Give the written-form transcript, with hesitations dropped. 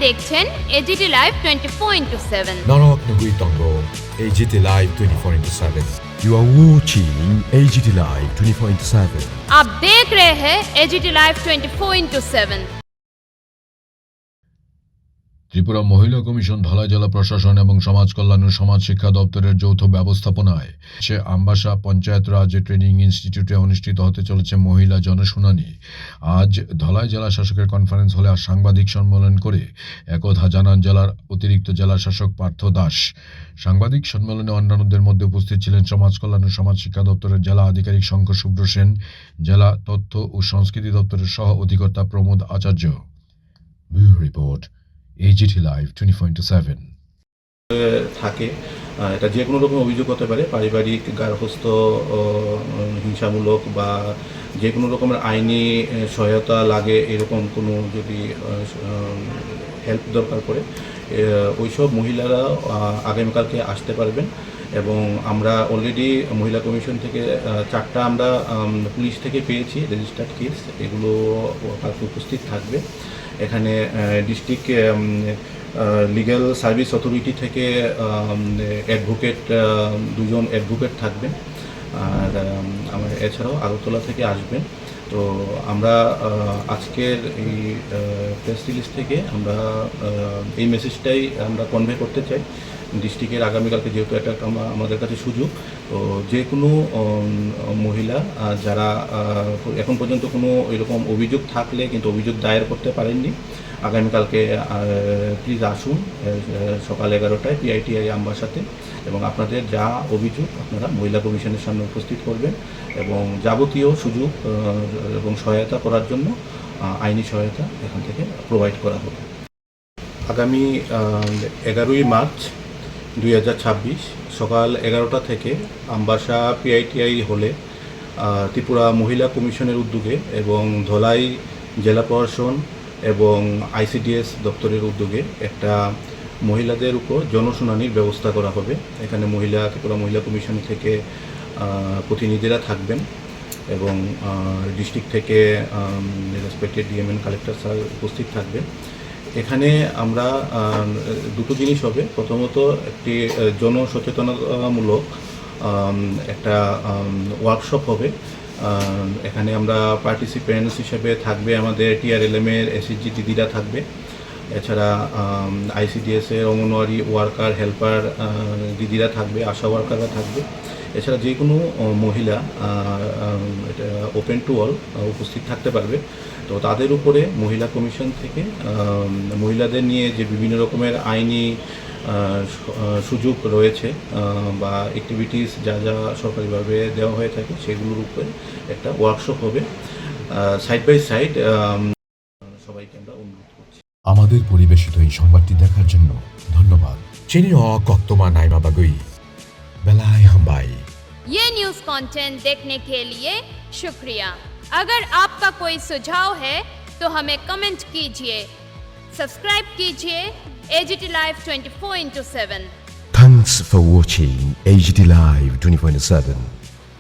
দেখছেন AGT live 24/7। Nanak Nagui Tango, AGT Live 24/7. You are watching AGT Live 24/7. आप देख रहे हैं एजीटी लाइव 24/7। ত্রিপুরা মহিলা কমিশন ধলাই জেলা প্রশাসন এবং সমাজ কল্যাণ ও সমাজ শিক্ষা দপ্তরের যৌথ ব্যবস্থাপনায় আমবাসা পঞ্চায়েত রাজ ট্রেনিং ইনস্টিটিউটে অনুষ্ঠিত হতে চলেছে মহিলা জনশুনানি। আজ ধলাই জেলা শাসকের কনফারেন্স হলে সাংবাদিক সম্মেলন করে একথা জানান জেলার অতিরিক্ত জেলা শাসক পার্থ দাস। সাংবাদিক সম্মেলনে অন্যান্যদের মধ্যে উপস্থিত ছিলেন সমাজ কল্যাণ ও সমাজ শিক্ষা দপ্তরের জেলা আধিকারিক শঙ্কর শুভ্র সেন, জেলা তথ্য ও সংস্কৃতি দপ্তরের সহ অধিকর্তা Pramod Acharya. Bureau report, AGT Live 24/7। থাকে এটা যে কোনো রকম অভিযোগ হতে পারে, পারিবারিক, গার্হস্থ্য হিংসামূলক বা যে কোনো রকমের আইনি সহায়তা লাগে, এরকম কোনো যদি হেল্প দরকার পড়ে ওইসব মহিলারা আগামীকালকে আসতে পারবেন। এবং আমরা অলরেডি মহিলা কমিশন থেকে 4টা আমরা পুলিশ থেকে পেয়েছি রেজিস্টার্ড কেস, এগুলো উপস্থিত থাকবে। এখানে ডিস্ট্রিক্ট লিগ্যাল সার্ভিস অথরিটি থেকে অ্যাডভোকেট 2জন অ্যাডভোকেট থাকবেন, আর আমরা এছাড়াও আগরতলা থেকে আসবেন। তো আমরা আজকের এই প্রেস রিলিজ থেকে আমরা এই মেসেজটাই আমরা কনভে করতে চাই ডিস্ট্রিক্টের আগামীকালকে, যেহেতু একটা আমাদের কাছে সুযোগ। তো যে কোনো মহিলা যারা এখন পর্যন্ত কোনো এরকম অভিযোগ থাকলে কিন্তু অভিযোগ দায়ের করতে পারেননি, আগামীকালকে প্লিজ আসুন সকাল 11টায় PITI আমবাসাতে, এবং আপনাদের যা অভিযোগ আপনারা মহিলা কমিশনের সামনে উপস্থিত করবেন এবং যাবতীয় সুযোগ এবং সহায়তা করার জন্য আইনি সহায়তা এখান থেকে প্রোভাইড করা হবে। আগামী 11ই মার্চ 2026 সকাল 11টা থেকে আমবাসা PITI হলে ত্রিপুরা মহিলা কমিশনের উদ্যোগে এবং ধলাই জেলা প্রশাসন এবং ICDS দপ্তরের উদ্যোগে একটা মহিলাদের উপর জনশুনানির ব্যবস্থা করা হবে। এখানে ত্রিপুরা মহিলা কমিশন থেকে প্রতিনিধিরা থাকবেন এবং ডিস্ট্রিক্ট থেকে রেসপেক্টেড DMN কালেক্টর স্যার উপস্থিত থাকবেন। এখানে আমরা দুটো জিনিস হবে। প্রথমত একটি জনসচেতনতামূলক একটা ওয়ার্কশপ হবে। এখানে আমরা পার্টিসিপেন্টস হিসেবে থাকবে আমাদের TRLM এর SHG দিদিরা থাকবে, এছাড়া ICDS এর অঙ্গনওয়াড়ি ওয়ার্কার হেল্পার দিদিরা থাকবে, আশা ওয়ার্কাররা থাকবে। এছাড়া যে কোনো মহিলা এটা ওপেন টু অল উপস্থিত থাকতে পারবে। তো তাদের উপরে মহিলা কমিশন থেকে মহিলাদের নিয়ে যে বিভিন্ন রকমের আইনি সুযোগ রয়েছে বা অ্যাক্টিভিটিস যা যা সরকারিভাবে দেওয়া হয়ে থাকে সেগুলোর উপরে একটা ওয়ার্কশপ হবে। সাইড বাই সাইড সবাইকে আমরা অনুরোধ করছি। আমাদের পরিবেশিত এই সংবাদটি দেখার জন্য ধন্যবাদ। Chinio Koktoma Naima Bagui. Belai Hambai. ये न्यूज कंटेंट देखने के लिए शुक्रिया। अगर आपका कोई सुझाव है तो हमें कमेंट कीजिए, सब्सक्राइब कीजिए AGT Live 24/7। Thanks for watching AGT Live 24/7.